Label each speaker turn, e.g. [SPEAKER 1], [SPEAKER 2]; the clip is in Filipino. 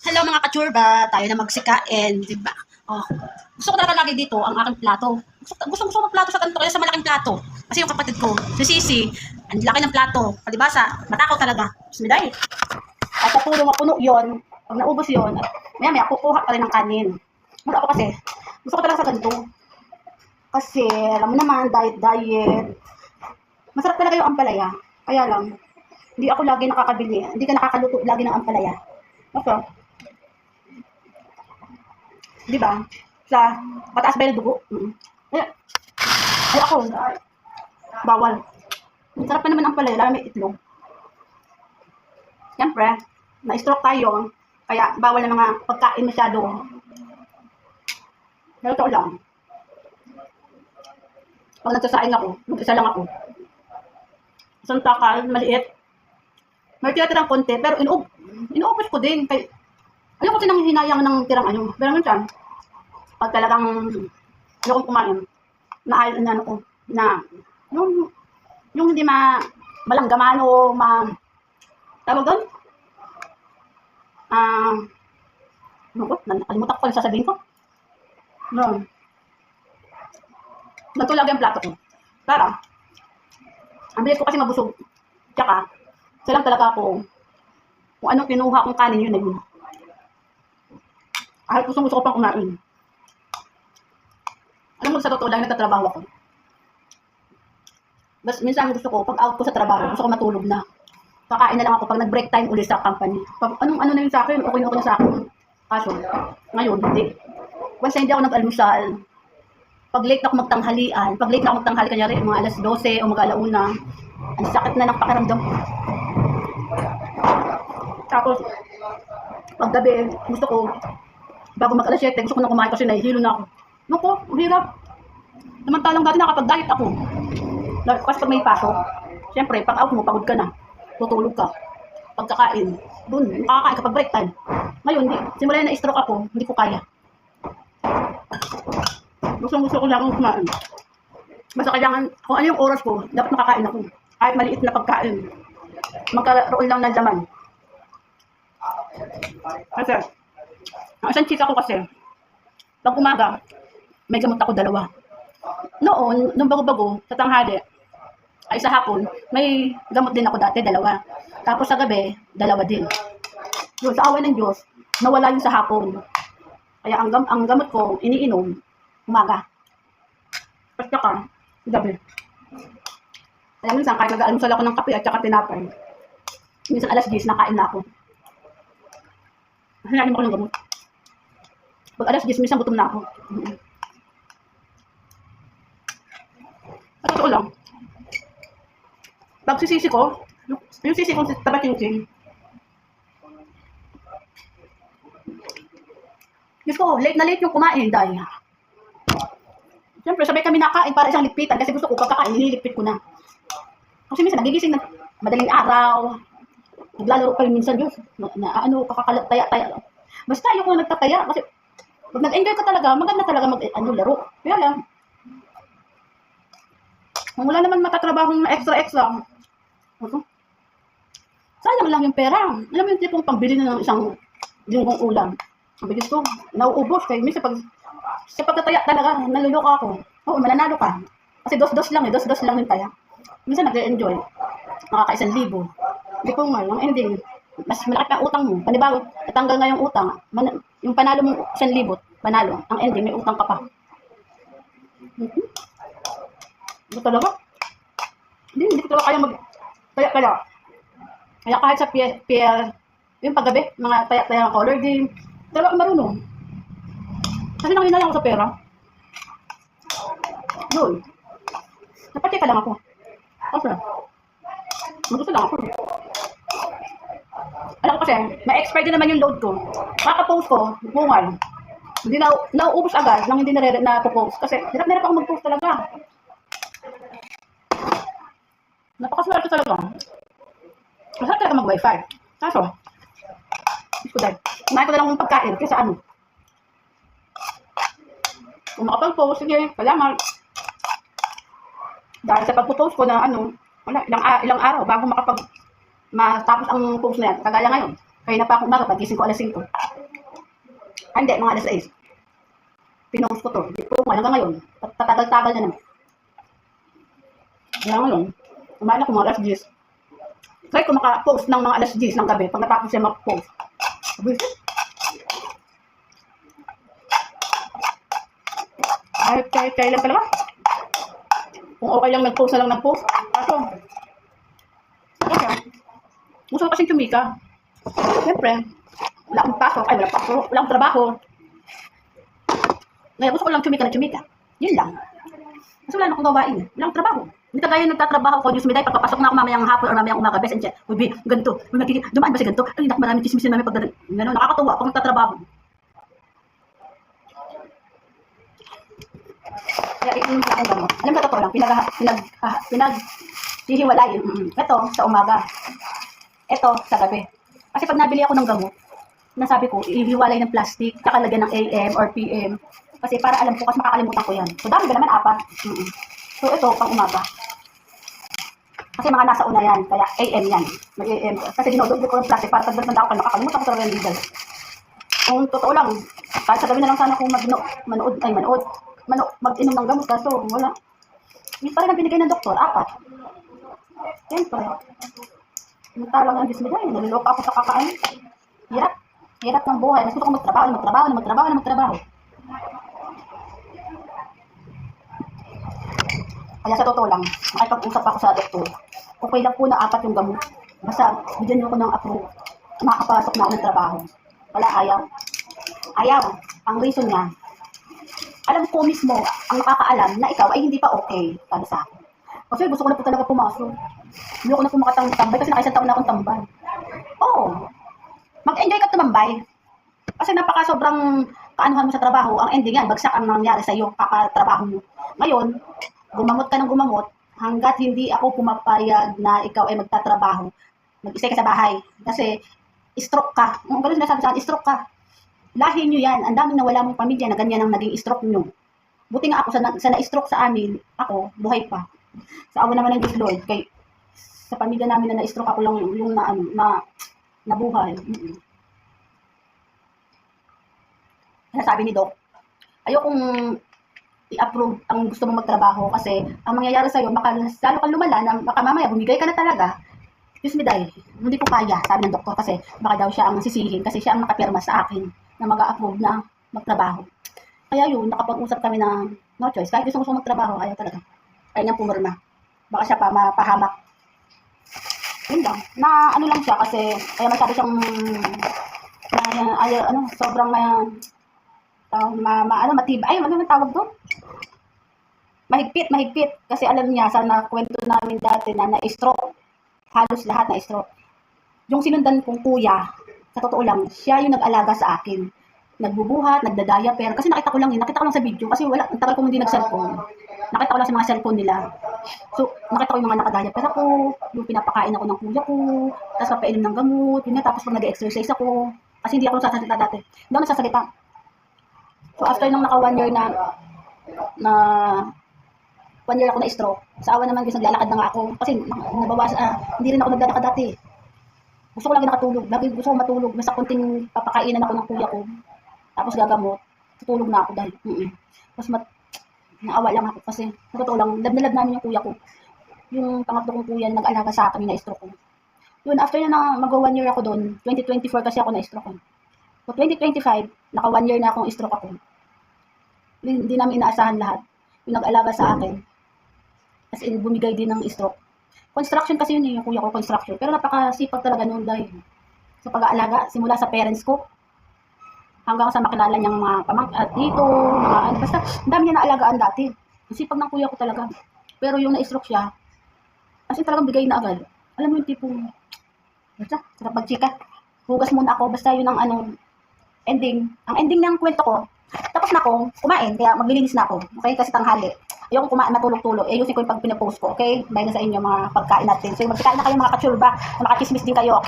[SPEAKER 1] Hello mga kachurba, tayo na magsikain, di ba? Oh, gusto ko talaga lagi dito ang aking plato. Gusto magplato sa ganito kaya sa malaking plato. Kasi yung kapatid ko, si Sisi, ang laki ng plato. Palibasa, matakaw talaga. Bismillah. At puno mapuno yon. Pag naubos yon, maya kukuha pa rin ng kanin. Mura ako kasi, gusto ko talaga sa ganito. Kasi, alam mo naman, diet. Masarap talaga yung ampalaya. Kaya lang, hindi ako lagi nakakabili. Hindi ka nakakaluto lagi ng ampalaya. Okay. Di ba? Sa mataas ba yung dugo? Ay ako, bawal. Sarap pa naman ang palaya, lalo may itlog. Siyempre, na-stroke tayo, kaya bawal na mga pagkain masyado. Pero ito lang. Pag nagsasaing ako, mag-isa lang ako. Isang takal, maliit. May tira-tirang konti, pero inuubos ko din. Kaya, ayoko kasi nang hinayang ng tirang ano. Pero minsan, pag talagang ayoko kumain, na ko, na, yung hindi malanggaman o tawag doon? Nakalimutan ko pa yung sasabihin ko. No. Ganito lagi ang plato ko. Para, ang bilis ko kasi mabusog. Tsaka, isa lang talaga ako, kung anong kinuha kong kanin, yun na yun. Kahit gusto ko pang kumain. Alam mo, sa totoo lang, nagtatrabaho ako. Bas, minsan gusto ko, pag out ko sa trabaho, gusto ko matulog na. Kakain na lang ako pag nag-break time ulit sa company. Pag ano na yun sa akin, okay na sa akin. Kaso, ngayon, hindi. Once na hindi ako nag-almusal, pag late na ako magtanghali, kanyari, mga alas 12 o mag-alauna, ang sakit na ng pakiramdam. Tapos, pag gabi, gusto ko, bago mag-alas 7, gusto ko na kumain kasi nahihilo na ako. Naku, ang hirap. Samantalang dati nakapag-diet ako. Kasi pag may pasok, siyempre, pag out mo, pagod ka na. Tutulog ka. Pagkakain, dun, makakain kapag break time. Ngayon, simula na stroke ako, hindi ko kaya. Gusto ko lang akong kumain. Basta kailangan, kung ano yung oras ko, dapat makakain ako. Kahit maliit na pagkain. Magkaroon lang ng laman. Kasi, ang isang chika ko kasi, pag umaga, may gamot ako 2. Noon, nung bago-bago, sa tanghali, ay sa hapon, may gamot din ako dati, 2. Tapos sa gabi, 2 din. Yun, sa awa ng Diyos, nawala yun sa hapon. Kaya ang gamot ko, iniinom, umaga. At saka, gabi. Kaya minsan, kahit nag-almusal ako ng kape at saka tinapay, minsan alas 10, nakain na ako. Hinahin mo ko ng gamot. Pag alas 10, minsan gutom na ako. At totoo lang. Pag sisisi ko, yung sisi ko tabating-ting, Diyos ko, late na late yung kumain dahil. Siyempre, sabay kami nakain para isang lipitan kasi gusto ko pagkakain, nililipit ko na. Kasi minsan, nagigising na madaling araw. Naglalaro pa rin minsan, Diyos. Kakakalat, taya-taya. Basta ayoko na nagtataya kasi pag nag-enjoy ka talaga, maganda talaga laro. Kaya lang, kung wala naman matatrabahong na extra, sayang lang yung pera. Alam mo yung tipong pambili na ng isang linggong ulam. Ang bilis ko, nauubos. Kaya minsan sa pagtataya talaga, naluloko ako. Oo, mananalo ka. Kasi dos-dos lang yung taya. Minsan nag-enjoy. Nakaka-1,000. Hindi ko nga, ang ending, mas malaki ang utang mo. Panibago, natanggal nga yung utang. Yung panalo mo 1,000, panalo. Ang ending, may utang ka pa. Ito talaga? Hindi ko talaga kaya taya-taya. Kaya kahit sa PL, yung paggabi, mga taya-taya ng color game, talaga ako marunong. Kasi nanginayang ako sa pera. Yun. Napatay ka lang ako. Kasi, gusto lang ako. Alam ko kasi, ma-expire din naman yung load ko. Kaka-post ko, bungal. Hindi nauubos agad nang hindi na-post. Kasi, hirap ako mag-post talaga. Napakaswerte talaga. Masarap talaga mag-wifi. Kaso, ko dahil. Kumain ko na lang ng pagkain kaysa ano. Kung makapag-post, sige, salamat. Dahil sa pag-post ko na wala, ilang araw bago matapos ang post na yan. Kagaya ngayon. Kaya na pa akong umaga, pagising ko alas 5. Ay, hindi, mga alas 6. Pinost ko to. Hindi ko nga hanggang ngayon. Patagal-tagal na naman. Kaya ngayon, kumain ako mga alas 10. Try ko maka-post ng mga alas 10 ng gabi pag natapos siya mag-post. Kahit kailan talaga. Kung okay lang nag-post na lang nag-post. Kaso, gusto ko kasing tumika. Siyempre, wala akong pasok. Ay, wala akong trabaho. Ngayon, gusto ko lang tumika. Yun lang. Kasi wala na akong gawain. Wala akong trabaho. Hindi kagaya nagtatrabaho ko, Diyos me day, pagpapasok na ako mamayang hapon o mamayang umaga, best and check. Uy, ganito. Uy, dumaan ba si ganito? Ay, naku, maraming chismisin namin pag gano'n. Nakakatuwa pag nagtatrabaho. Kaya iinom ko akong gamot. Alam mo, totoo lang, pinaghihiwalay. Ito, sa umaga. Ito, sa gabi. Kasi pag nabili ako ng gamot, nasabi ko, ihiwalay ng plastic, kakalagyan ng AM or PM. Kasi para alam ko, kasi makakalimutan ko yan. So, dami ba naman? 4. So, ito, pang umaga. Kasi mga nasa una yan, kaya AM yan. Mag-AM. Kasi dinodog ko ng plastic para pag nanda ako, makakalimutan ko talaga yung legal. Kung totoo lang, kahit sa gabi na lang sana kung mag-inom ng gamot, kaso wala. Yung pa rin ang binigay ng doktor, 4. Siyempre. Lang ang Diyos nila, naliloko ako sa kakain. Hirap ng buhay. Mas gusto ko magtrabaho. Kaya sa totoo lang, makipag-usap ako sa doktor. Okay lang po na 4 yung gamot. Basta, bigyan niyo ko ng approve. Makakapasok na ako ng trabaho. Wala, ayaw. Ang reason niya, alam ko mismo, ang nakakaalam na ikaw ay hindi pa okay, sabi sa akin. Kasi gusto ko na po talaga pumasok. Hindi ko na po makatambay kasi nakaisang taon na akong tambay. Oo. Mag-enjoy ka tumambay. Kasi sobrang kaanuhan mo sa trabaho, ang ending yan, bagsak ang nangyari sa iyo, kakatrabaho mo. Ngayon, gumamot ka ng gumamot, hanggat hindi ako pumapayag na ikaw ay magtatrabaho, mag-stay ka sa bahay. Kasi, stroke ka. Ang ganun sinasabi sa akin, stroke ka. Lahi nyo yan. Ang daming nawala mong pamilya na ganyan ang naging stroke nyo. Buti nga ako, sa na-stroke sa amin, ako, buhay pa. Sa awa naman ng Diyos Lord, sa pamilya namin na na-stroke ako lang yung nabuhay. Sabi ni Doc, ayokong i-approve ang gusto mong magtrabaho kasi ang mangyayari sa'yo, lalo kang lumala na baka mamaya bumigay ka na talaga. Diyos me day, hindi ko kaya, sabi ng doktor kasi baka daw siya ang sisihin kasi siya ang nakapirma sa akin na mag-a-approve na magtrabaho. Kaya yun, nakapag-usap kami na no choice. Kahit gusto magtrabaho, ayaw talaga. Kaya niyang pumirma. Baka siya pa mapahamak. Yun lang. Na ano lang siya kasi kaya masyado siyang sobrang matibay. Ay, ano tawag doon? Mahigpit. Kasi alam niya, sa nakwento namin dati na na-stroke. Halos lahat na-stroke. Yung sinundan kong kuya, sa totoo lang, siya yung nag-alaga sa akin. Nagbubuhat, nagdadaya, pero kasi nakita ko lang sa video, kasi wala, ang tagal ko hindi nag-cellphone. Nakita ko lang sa mga cellphone nila. So, nakita ko yung mga nakadaya, pero ako, yung pinapakain ako ng kuya ko, tapos papainom ng gamot, yun tapos pag nag-exercise ako, kasi hindi ako nasasalita dati. Hindi ako nasasalita. So, after nung naka 1 year na 1 year ako na stroke, sa awa naman kasi naglalakad na nga ako, kasi hindi rin ako naglalakad dati. Gusto ko lagi nakatulog. Lagi gusto ko matulog. Nasa kunting papakainan ako ng kuya ko. Tapos gagamot. Tutulog na ako dahil. Tapos naawa lang ako kasi sa totoo lang, lab namin yung kuya ko. Yung pangatlo kong kuya nag-alaga sa akin na stroke ko. Yun, after na mag-1 year ako doon, 2024 kasi ako na stroke ko. So 2025, naka 1 year na akong stroke ako. Hindi namin inaasahan lahat. Yung nag-alaga sa akin. As in, bumigay din ng stroke. Construction kasi yun yung kuya ko, construction. Pero napakasipag talaga noon dahil sa pag-aalaga, simula sa parents ko, hanggang sa makilala niyang mga dito, basta ang dami niya naalagaan dati. Ang sipag ng kuya ko talaga. Pero yung na-stroke siya, kasi talagang bigay na agad. Alam mo yung tipong, basta, sarap magchika. Hugas muna ako, basta yun ang ending. Ang ending ng kwento ko, tapos na akong kumain, kaya maglilinis na ako. Okay, kasi tanghali. Ayoko kumain matulog-tulog. Ayusin ko yung pag pinapost ko, okay? Dahil na sa inyo mga pagkain natin. So, magkain na kayo mga kachurba, mga chismis din kayo, okay?